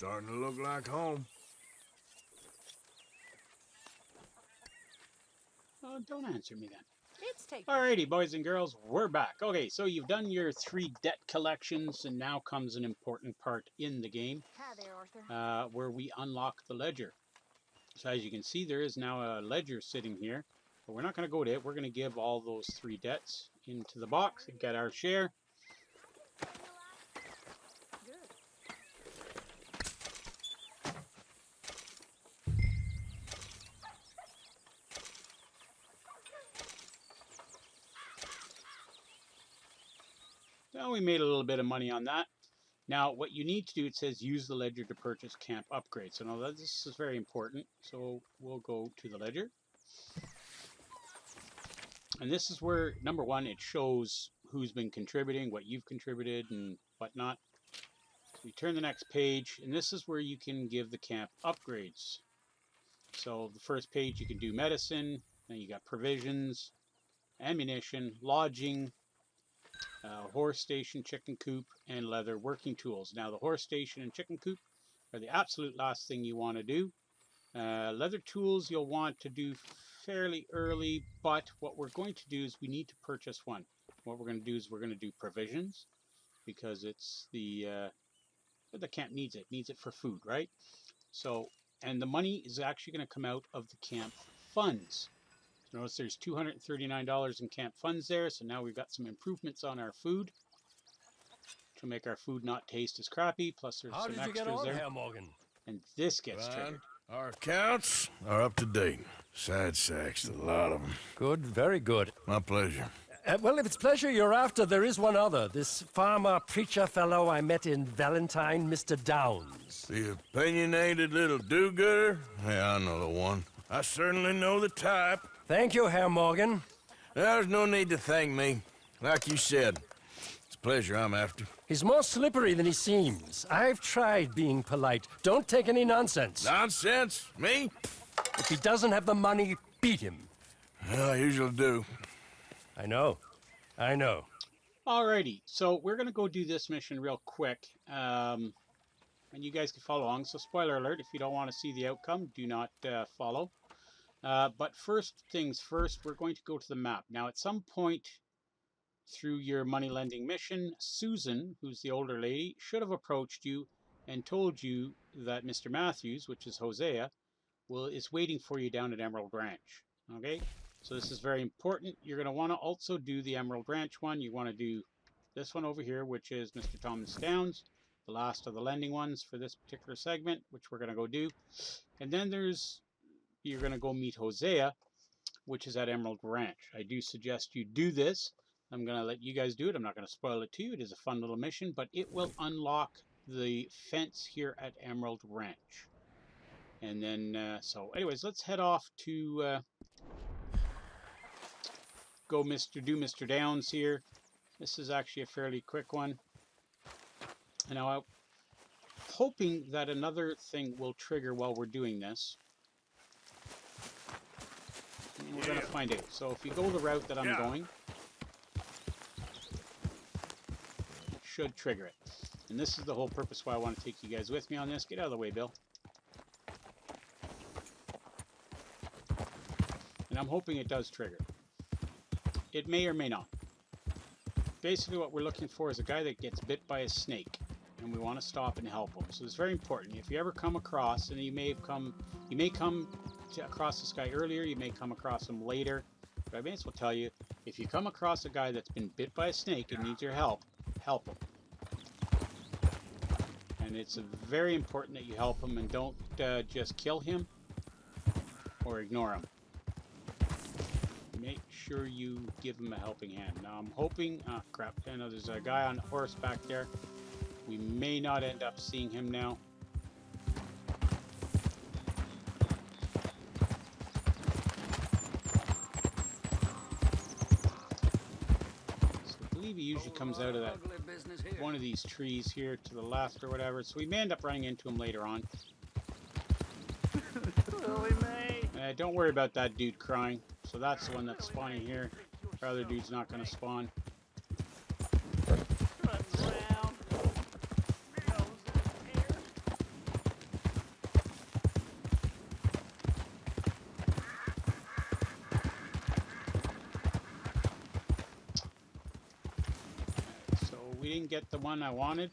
Starting to look like home. Oh, don't answer me then. It's taken. Alrighty, boys and girls, we're back. Okay, so you've done your 3 debt collections, and now comes an important part in the game, Hi there, Arthur. where we unlock the ledger. So as you can see, there is now a ledger sitting here, but we're not going to go to it. We're going to give all those 3 debts into the box and get our share. Good. Well, we made a little bit of money on that. Now, what you need to do, it says use the ledger to purchase camp upgrades. So now this is very important. So we'll go to the ledger. And this is where, number one, it shows who's been contributing, what you've contributed, and whatnot. So we turn the next page, and this is where you can give the camp upgrades. So the first page, you can do medicine, then you got provisions, ammunition, lodging, horse station, chicken coop, and leather working tools. Now, the horse station and chicken coop are the absolute last thing you want to do. Leather tools you'll want to do fairly early, but what we're going to do is we need to purchase one. What we're going to do is we're going to do provisions, because it's the camp needs it for food, right? So, and the money is actually going to come out of the camp funds. So notice there's $239 in camp funds there, so now we've got some improvements on our food to make our food not taste as crappy, plus there's some extras there. Herr Morgan? And this gets Fine. triggered. Our accounts are up to date. Side sacks, a lot of them. Good, very good. My pleasure. Well, if it's pleasure you're after, there is one other. This farmer preacher fellow I met in Valentine, Mr. Downs. The opinionated little do-gooder? Yeah, I know the one. I certainly know the type. Thank you, Herr Morgan. There's no need to thank me. Like you said, it's pleasure I'm after. He's more slippery than he seems. I've tried being polite. Don't take any nonsense. Nonsense? Me? If he doesn't have the money, beat him. Well, I usually do. I know. I know. Alrighty, so we're going to go do this mission real quick, and you guys can follow along. So spoiler alert, if you don't want to see the outcome, do not follow. But first things first, we're going to go to the map. Now, at some point through your money lending mission, Susan, who's the older lady, should have approached you and told you that Mr. Matthews, which is Hosea, is waiting for you down at Emerald Ranch. Okay, so this is very important. You're going to want to also do the Emerald Ranch one. You want to do this one over here, which is Mr. Thomas Downs, the last of the lending ones for this particular segment, which we're going to go do. And then you're going to go meet Hosea, which is at Emerald Ranch. I do suggest you do this. I'm going to let you guys do it. I'm not going to spoil it to you. It is a fun little mission, but it will unlock the fence here at Emerald Ranch. And then, so anyways, let's head off to do Mr. Downs here. This is actually a fairly quick one. And now I'm hoping that another thing will trigger while we're doing this. And we're going to find it. So if you go the route that I'm going, it should trigger it. And this is the whole purpose why I want to take you guys with me on this. Get out of the way, Bill. And I'm hoping it does trigger. It may or may not. Basically what we're looking for is a guy that gets bit by a snake, and we want to stop and help him. So it's very important. If you ever come across, and you may come across this guy earlier, you may come across him later, but I may as well tell you, if you come across a guy that's been bit by a snake and needs your help, help him. And it's very important that you help him and don't just kill him or ignore him. Make sure you give him a helping hand. Now I'm hoping, crap, I know there's a guy on horseback there. We may not end up seeing him now. So I believe he usually comes out of that one of these trees here to the left or whatever. So we may end up running into him later on. Don't worry about that dude crying. So that's the one that's spawning here. Our other dude's not going to spawn. we didn't get the one I wanted.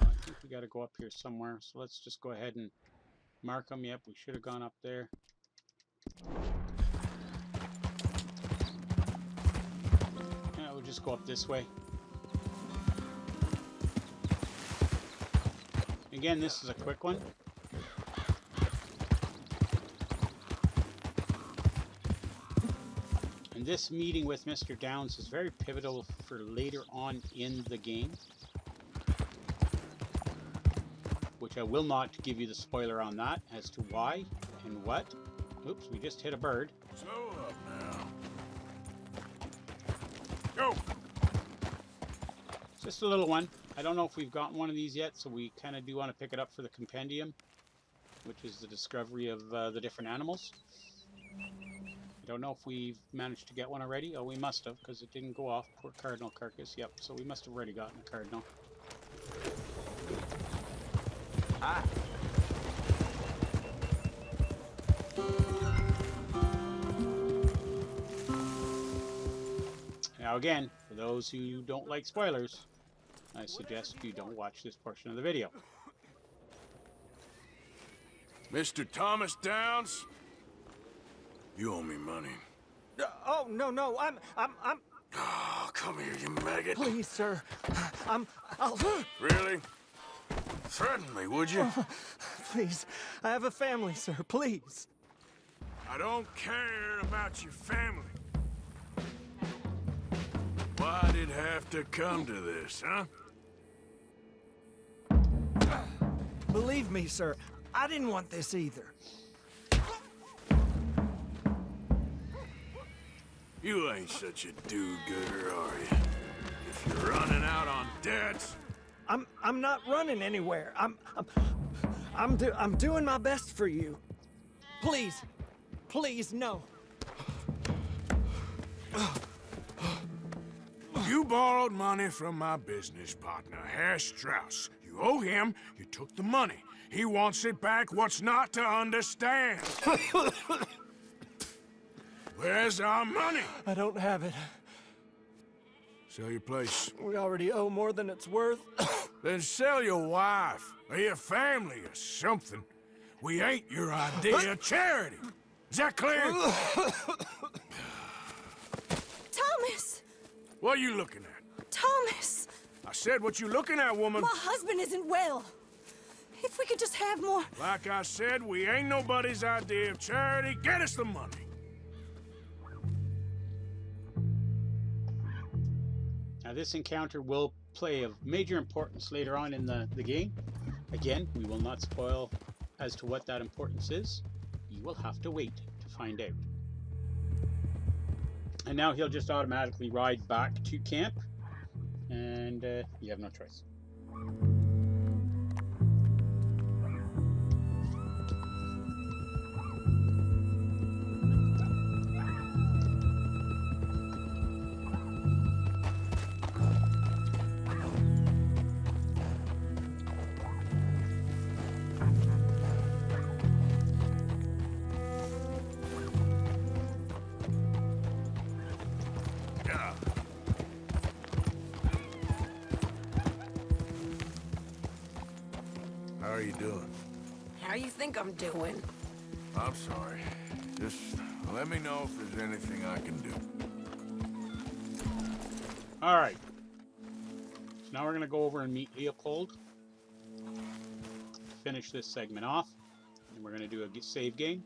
I think we got to go up here somewhere. So let's just go ahead and mark them. Yep, we should have gone up there. Yeah, we'll just go up this way. Again, this is a quick one. And this meeting with Mr. Downs is very pivotal for later on in the game, which I will not give you the spoiler on that as to why and what. Oops, we just hit a bird. Slow up now. Go! It's just a little one. I don't know if we've gotten one of these yet, so we kind of do want to pick it up for the compendium, which is the discovery of the different animals. I don't know if we've managed to get one already. Oh, we must have, because it didn't go off. Poor cardinal carcass. Yep, so we must have already gotten a cardinal. Ah. Now again, for those who don't like spoilers, I suggest you don't watch this portion of the video. Mr. Thomas Downs? You owe me money. Oh, no, I'm... Oh, come here, you maggot. Please, sir. I'll... Really? Threaten me, would you? Please, I have a family, sir, please. I don't care about your family. Why'd it have to come to this, huh? Believe me, sir, I didn't want this either. You ain't such a do-gooder, are you? If you're running out on debts... I'm not running anywhere. I'm doing my best for you. Please, no. You borrowed money from my business partner, Herr Strauss. You owe him, you took the money. He wants it back, what's not to understand? Where's our money? I don't have it. Sell your place. We already owe more than it's worth. Then sell your wife, or your family, or something. We ain't your idea of charity. Is that clear? Thomas! What are you looking at? Thomas! I said what you looking at, woman. My husband isn't well. If we could just have more... Like I said, we ain't nobody's idea of charity. Get us the money. Now this encounter will play of major importance later on in the game. Again, we will not spoil as to what that importance is. You will have to wait to find out. And now he'll just automatically ride back to camp, and you have no choice. How are you doing? How you think I'm doing? I'm sorry. Just let me know if there's anything I can do. All right. So now we're going to go over and meet Leopold. Finish this segment off. And we're going to do a save game.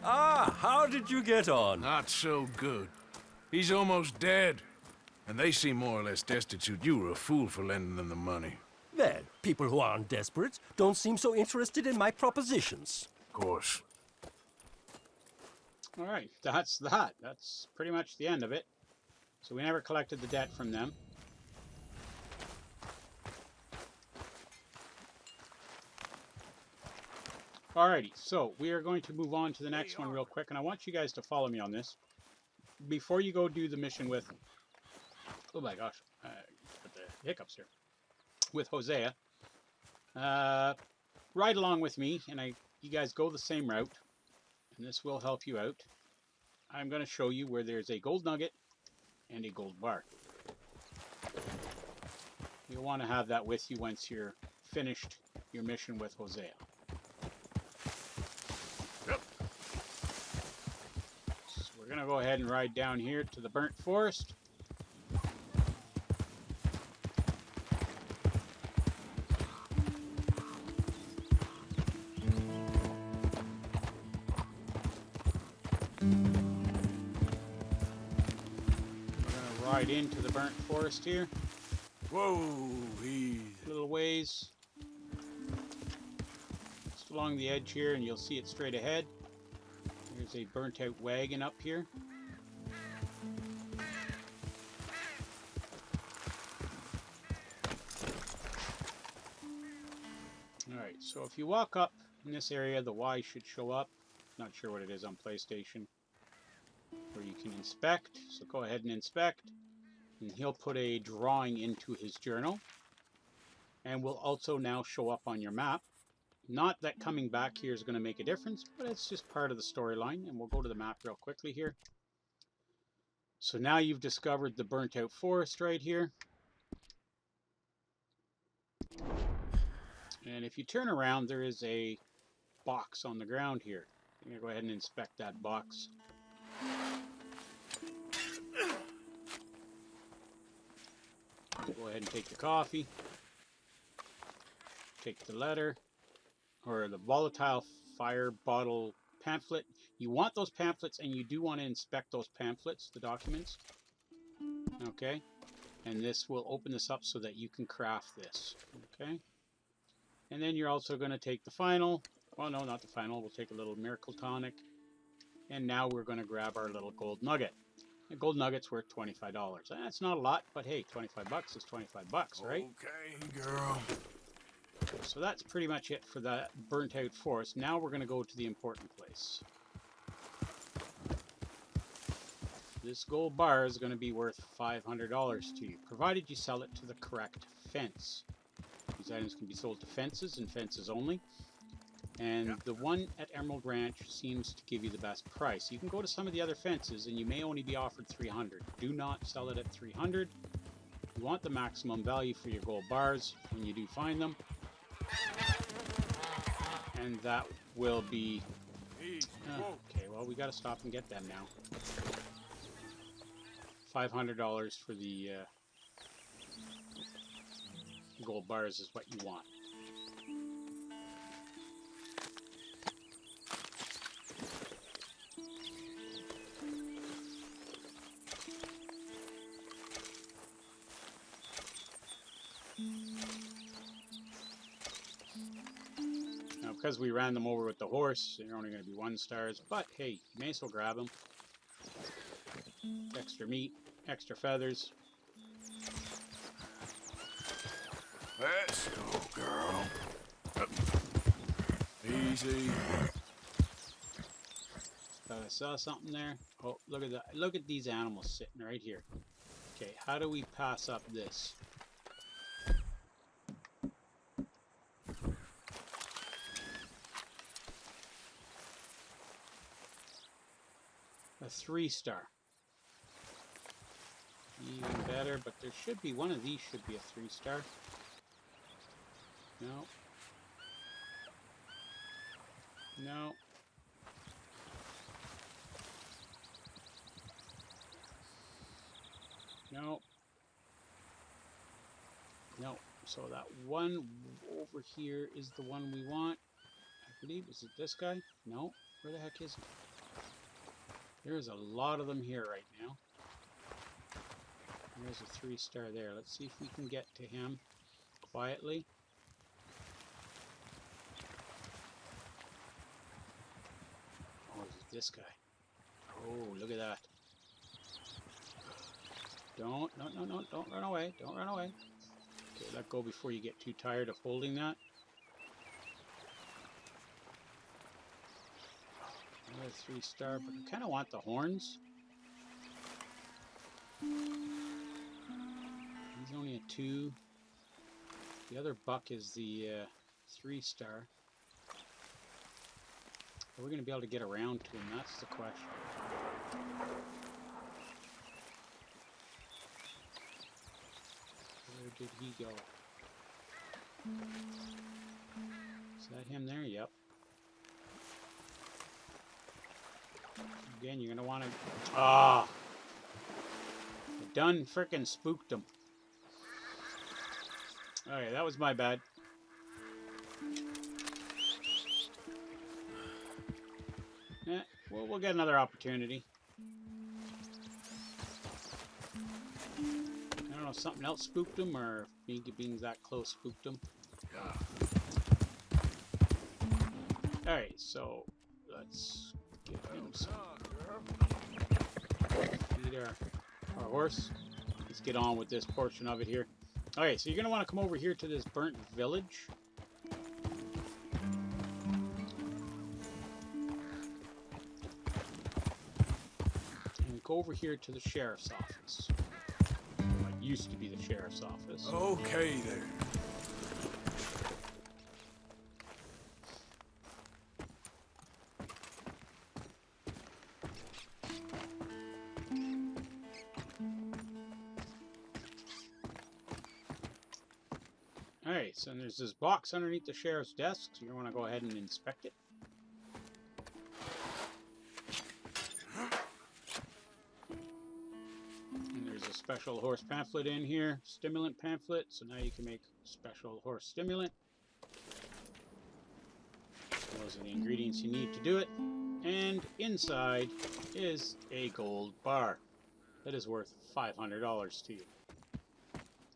Ah, how did you get on? Not so good. He's almost dead. And they seem more or less destitute. You were a fool for lending them the money. Well, people who aren't desperate don't seem so interested in my propositions. Of course. All right, that's that. That's pretty much the end of it. So we never collected the debt from them. Alrighty, so we are going to move on to the next one real quick, and I want you guys to follow me on this. Before you go do the mission with... Oh my gosh, I got the hiccups here. With Hosea. Ride along with me, and you guys go the same route, and this will help you out. I'm going to show you where there's a gold nugget and a gold bar. You'll want to have that with you once you're finished your mission with Hosea. Yep. So we're going to go ahead and ride down here to the burnt forest. Right into the burnt forest here. Whoa, easy. Little ways. Just along the edge here, and you'll see it straight ahead. There's a burnt out wagon up here. Alright, so if you walk up in this area, the Y should show up. Not sure what it is on PlayStation. Where you can inspect, so go ahead and inspect. And he'll put a drawing into his journal, and will also now show up on your map. Not that coming back here is going to make a difference, but it's just part of the storyline, and we'll go to the map real quickly here. So now you've discovered the burnt out forest right here, and if you turn around, there is a box on the ground here. I'm going to go ahead and inspect that box. Go ahead and take your coffee, take the letter, or the volatile fire bottle pamphlet. You want those pamphlets, and you do want to inspect those pamphlets, the documents. Okay, and this will open this up so that you can craft this. Okay, and then you're also going to take the final, well no, not the final, we'll take a little miracle tonic, and now we're going to grab our little gold nugget. A gold nugget's worth $25. That's not a lot, but hey, 25 bucks is 25 bucks, right? Okay, girl. So that's pretty much it for that burnt out forest. Now we're going to go to the important place. This gold bar is going to be worth $500 to you, provided you sell it to the correct fence. These items can be sold to fences and fences only. And the one at Emerald Ranch seems to give you the best price. You can go to some of the other fences and you may only be offered $300. Do not sell it at $300. You want the maximum value for your gold bars when you do find them. And that will be... okay, well we got to stop and get them now. $500 for the gold bars is what you want. Now, because we ran them over with the horse, they're only going to be 1 stars, but hey, you may as well grab them. Extra meat, extra feathers. Let's go, girl. Easy. Thought I saw something there. Oh, look at that. Look at these animals sitting right here. Okay, how do we pass up this? A 3-star. Even better, but there should be one of these should be a 3-star. No. No. No. No. So that one over here is the one we want. I believe, is it this guy? No. Where the heck is he? There's a lot of them here right now. There's a 3-star there. Let's see if we can get to him quietly. Oh, is it this guy? Oh, look at that. Don't run away. Don't run away. Okay, let go before you get too tired of holding that. Another 3-star, but I kind of want the horns. He's only a 2. The other buck is the 3-star. Are we going to be able to get around to him? That's the question. Where did he go? Is that him there? Yep. Again, you're going to want to... Ah! I done frickin' spooked him. Okay, that was my bad. Yeah, we'll get another opportunity. I don't know if something else spooked him or if being that close spooked him. Alright, so let's get him some. Feed our horse. Let's get on with this portion of it here. Okay, so you're going to want to come over here to this burnt village. And go over here to the sheriff's office. What used to be the sheriff's office. Okay, there. Alright, so there's this box underneath the sheriff's desk, so you're going to go ahead and inspect it. And there's a special horse pamphlet in here, stimulant pamphlet, so now you can make special horse stimulant. Those are the ingredients you need to do it. And inside is a gold bar that is worth $500 to you.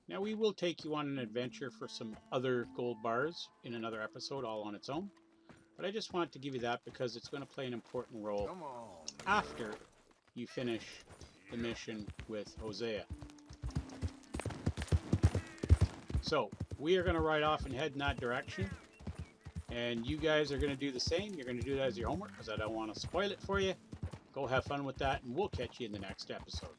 Now we will take you on an adventure for some other gold bars in another episode all on its own. But I just wanted to give you that because it's going to play an important role after you finish the mission with Hosea. So we are going to ride off and head in that direction. And you guys are going to do the same. You're going to do that as your homework because I don't want to spoil it for you. Go have fun with that and we'll catch you in the next episode.